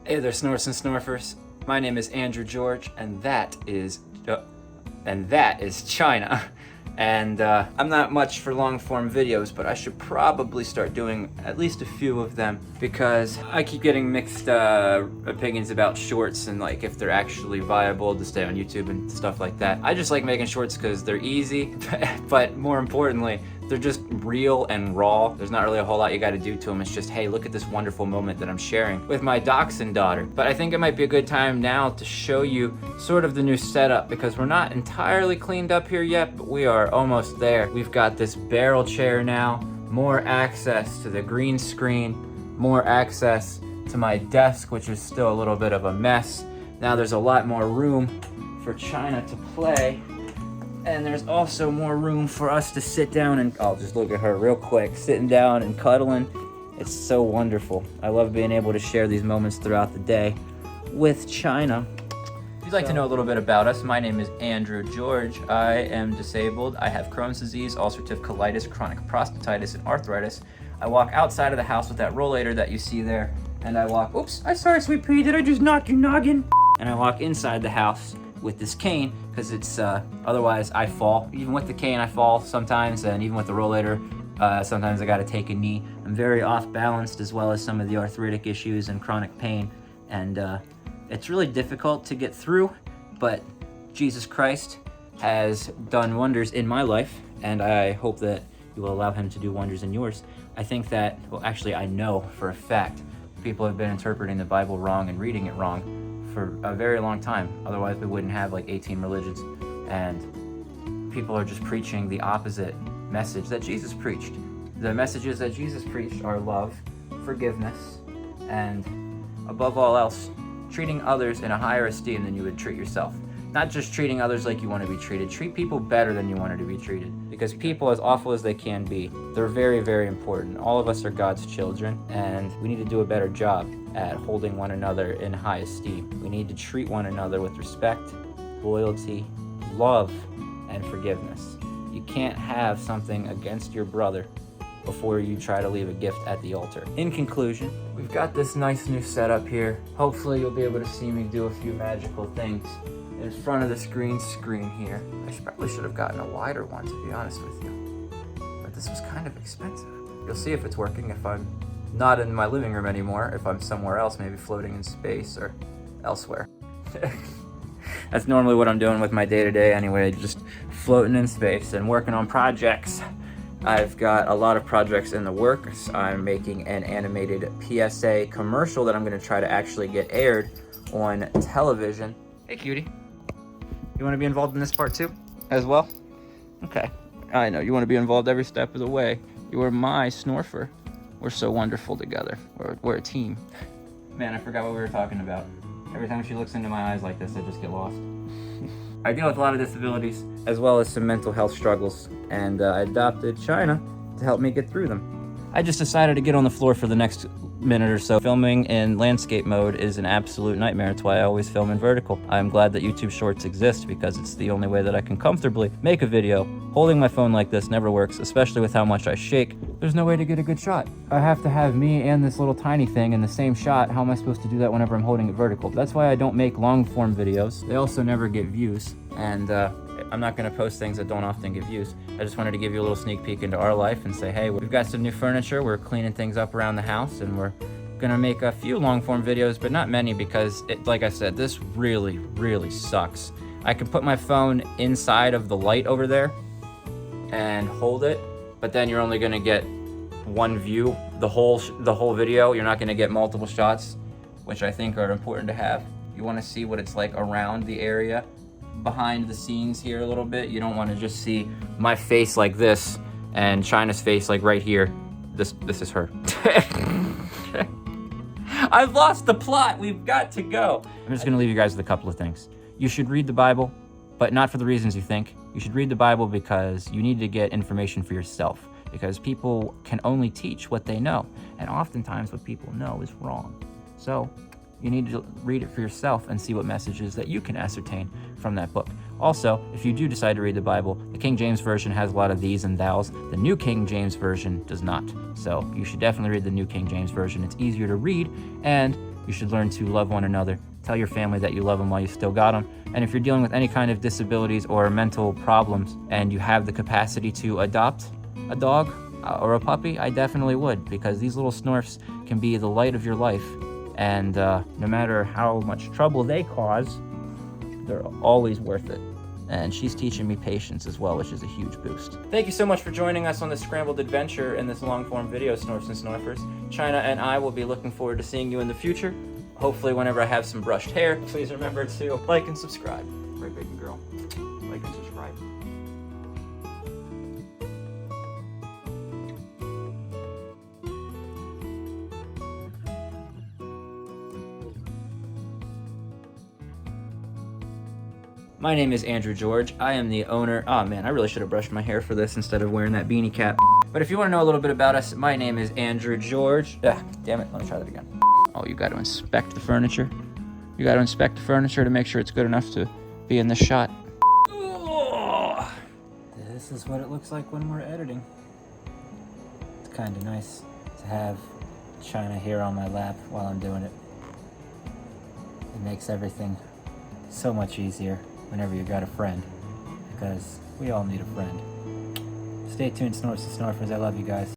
Hey there, Snorfs and Snorfers. My name is Andrew George, and that is Chyna. And I'm not much for long-form videos, but I should probably start doing at least a few of them because I keep getting mixed opinions about shorts and like if they're actually viable to stay on YouTube and stuff like that. I just like making shorts because they're easy, but more importantly, they're just real and raw. There's not really a whole lot you gotta do to them. It's just, hey, look at this wonderful moment that I'm sharing with my dachshund daughter. But I think it might be a good time now to show you sort of the new setup because we're not entirely cleaned up here yet, but we are almost there. We've got this barrel chair now, more access to the green screen, more access to my desk, which is still a little bit of a mess. Now there's a lot more room for Chyna to play. And there's also more room for us to sit down and, I'll just look at her real quick, sitting down and cuddling. It's so wonderful. I love being able to share these moments throughout the day with Chyna. If you'd like to know a little bit about us, my name is Andrew George. I am disabled. I have Crohn's disease, ulcerative colitis, chronic prostatitis, and arthritis. I walk outside of the house with that rollator that you see there, and I walk, oops, I'm sorry, sweet pea, did I just knock your noggin? And I walk inside the house with this cane, because it's, otherwise I fall. Even with the cane, I fall sometimes, and even with the rollator, sometimes I gotta take a knee. I'm very off-balanced, as well as some of the arthritic issues and chronic pain, and it's really difficult to get through, but Jesus Christ has done wonders in my life, and I hope that you will allow him to do wonders in yours. I think that, well, actually, I know for a fact, people have been interpreting the Bible wrong and reading it wrong for a very long time. Otherwise, we wouldn't have like 18 religions. And people are just preaching the opposite message that Jesus preached. The messages that Jesus preached are love, forgiveness, and above all else, treating others in a higher esteem than you would treat yourself. Not just treating others like you want to be treated. Treat people better than you wanted to be treated. Because people, as awful as they can be, they're very, very important. All of us are God's children, and we need to do a better job at holding one another in high esteem. We need to treat one another with respect, loyalty, love, and forgiveness. You can't have something against your brother before you try to leave a gift at the altar. In conclusion, we've got this nice new setup here. Hopefully you'll be able to see me do a few magical things in front of this green screen here. Probably should have gotten a wider one, to be honest with you. But this was kind of expensive. You'll see if it's working if I'm not in my living room anymore, if I'm somewhere else, maybe floating in space or elsewhere. That's normally what I'm doing with my day-to-day anyway, just floating in space and working on projects. I've got a lot of projects in the works. I'm making an animated PSA commercial that I'm gonna try to actually get aired on television. Hey cutie, you wanna be involved in this part too, as well? Okay, I know, you wanna be involved every step of the way. You are my Snorfer. We're so wonderful together. We're a team. Man, I forgot what we were talking about. Every time she looks into my eyes like this, I just get lost. I deal with a lot of disabilities, as well as some mental health struggles, and I adopted Chyna to help me get through them. I just decided to get on the floor for the next minute or so. Filming in landscape mode is an absolute nightmare. It's why I always film in vertical. I'm glad that YouTube Shorts exist because it's the only way that I can comfortably make a video. Holding my phone like this never works, especially with how much I shake. There's no way to get a good shot. I have to have me and this little tiny thing in the same shot. How am I supposed to do that whenever I'm holding it vertical? That's why I don't make long form videos. They also never get views, and I'm not gonna post things that don't often get views. I just wanted to give you a little sneak peek into our life and say, hey, we've got some new furniture, we're cleaning things up around the house, and we're gonna make a few long form videos, but not many because, like I said, this really, really sucks. I can put my phone inside of the light over there and hold it, but then you're only gonna get one view, the whole video. You're not gonna get multiple shots, which I think are important to have. You wanna see what it's like around the area, behind the scenes here a little bit. You don't wanna just see my face like this and Chyna's face like right here. This is her. I've lost the plot, we've got to go. I'm just gonna leave you guys with a couple of things. You should read the Bible, but not for the reasons you think. You should read the Bible because you need to get information for yourself, because people can only teach what they know, and oftentimes what people know is wrong. So you need to read it for yourself and see what messages that you can ascertain from that book. Also, if you do decide to read the Bible, the King James Version has a lot of these and thous. The New King James Version does not. So you should definitely read the New King James Version. It's easier to read, and you should learn to love one another. Tell your family that you love them while you still got them. And if you're dealing with any kind of disabilities or mental problems and you have the capacity to adopt a dog or a puppy, I definitely would, because these little Snorfs can be the light of your life. And no matter how much trouble they cause, they're always worth it. And she's teaching me patience as well, which is a huge boost. Thank you so much for joining us on this scrambled adventure in this long-form video, Snorfs and Snorfers. Chyna and I will be looking forward to seeing you in the future. Hopefully whenever I have some brushed hair. Please remember to like and subscribe. Right, baby girl? Like and subscribe. My name is Andrew George. I am the owner. Oh man, I really should have brushed my hair for this instead of wearing that beanie cap. But if you want to know a little bit about us, my name is Andrew George. Damn it, let me try that again. Oh, you got to inspect the furniture. You got to inspect the furniture to make sure it's good enough to be in this shot. Oh, this is what it looks like when we're editing. It's kind of nice to have Chyna here on my lap while I'm doing it. It makes everything so much easier whenever you got a friend, because we all need a friend. Stay tuned, Snorfs and Snorfers. I love you guys.